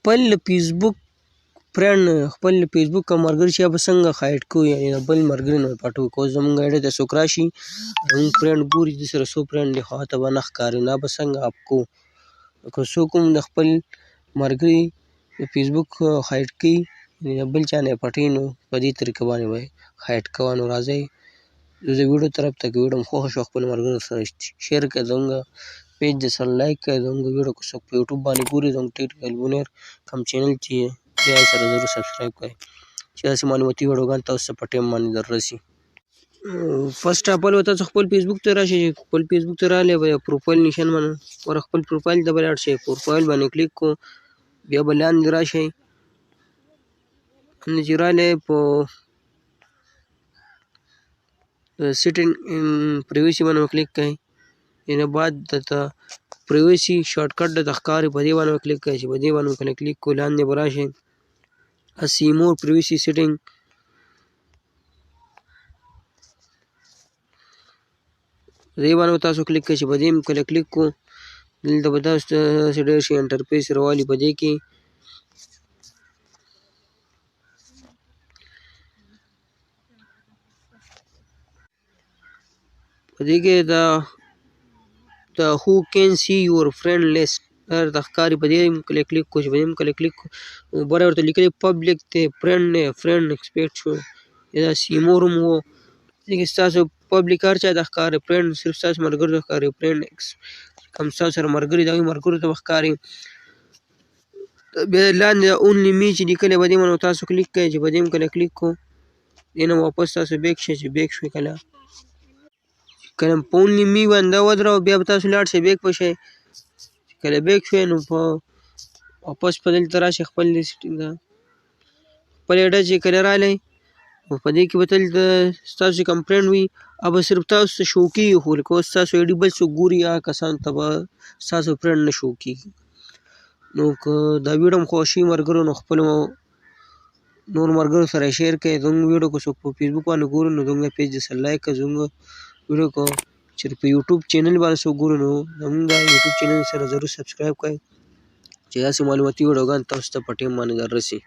خپل فیسبوک فرند خپل فیسبوک کوم ملګري چې به څنګه هایډ کوو، یعنې د بل ملګري نه پټو. که زموږ ایډي ته څوک راشي زموږ فرند ګوري د سره څو فرند دي، خو هغه ته به نه ښکاري. دا به څنګه اپ کوو؟ که څوک هم د خپل ملګري د فیسبوک هایډ کوي، یعنې د بل چا نه یې پټوي، نو په دې طریقه باندې به یې هایډ کوه. نو راځئ د ویډیو طرف ته، که ویډیو مو خوښه شوه خپلو ملګرو سره شیر کړئ، زموږ پیج دې سره لایک کړئ. زموږ ویډیو که څوک په یوټیوب باندې ګوري زموږ ټیک البونیر کوم چینل چې بیا یې سره ضرور سبسکرایب کړئ چې داسې معلوماتي ویډیوګان تاسو ته په ټایم باندې در رسي. فرسټ اف آل به تاسو خپل فیسبوک ته راشئ. خپل فیسبوک ته راغلی به پروفایل نشان باندې ور خپل پروفایل ته به لاړ شئ. پروفایل باندې کلیک کو، بیا به لاندې راشئ. لاندې چې راغلی په سیټینګ پریویسي باندې کلیک کړئ. یعنې بعد درته پریویسي شارټ کټ درته ښکاري، په دې باندې کلیک کړئ. چې په دې باندې کله کلیک کو، لاندې به راشئ سی مور پریویسي سیټینګ. په دې باندې تاسو کلیک کړئ. چې په دې کله کلیک کو، دلته به تاسو ته ډېر شي انټرفیس راوالي. په دې کې د who can see your friend list درته ښکاري. په دې کله کلیک کو. چې په دې کله کلیک کو، بره ورته لیکلي پبلیک دی، فرند دی، فرند ایکسپیکټ شو یا سیمور هم و. دې کې ستاسو پبلیک هر چا ته ښکاري، فرند صرف ستاسو ملګرو ته ښکاري، فرند کوم ستاسو سره ملګري د هغوی ملګرو ته به ښکاري. بیا لاندې اونلی می چې لیکلی په دې باندې تاسو کلیک کړئ. چې په دې کله کلیک کو، دې نه واپس تاسو بیک شئ. چې بیک شوئ کله په اونلی می باندې ودرو، بیا به تاسو لاړ شئ بیک به شئ. کله بیک شوئ نو په واپس په دلته راشئ خپل سیټینګ ته. خپل ایډه چې کله راغلی نو په دې کې به تل ستاسو چې کوم فرند وي هغه به صرف تاسو ته شو کېږي، خو لکه اوس ستاسو ایډي بل څوک ګوري هغه کسانو ته به ستاسو فرند نه شو کېږي. نو که دا ویډیو هم خوښ شي ملګرو، نو خپلو نور ملګرو سره یې شیر کړئ. زموږ ویډیو که څوک په فیسبوک باندې ګوري نو زموږ پیج دې سره لایک کړه. زموږ ویډیو که چېرې په یوټیوب چینل باندې څوک ګوري نو زموږ یوټیوب چینل سره ضرور سبسکرایب کړئ چې داسې معلوماتي ویډیوګان تاسو ته په ټایم باندې در رسي.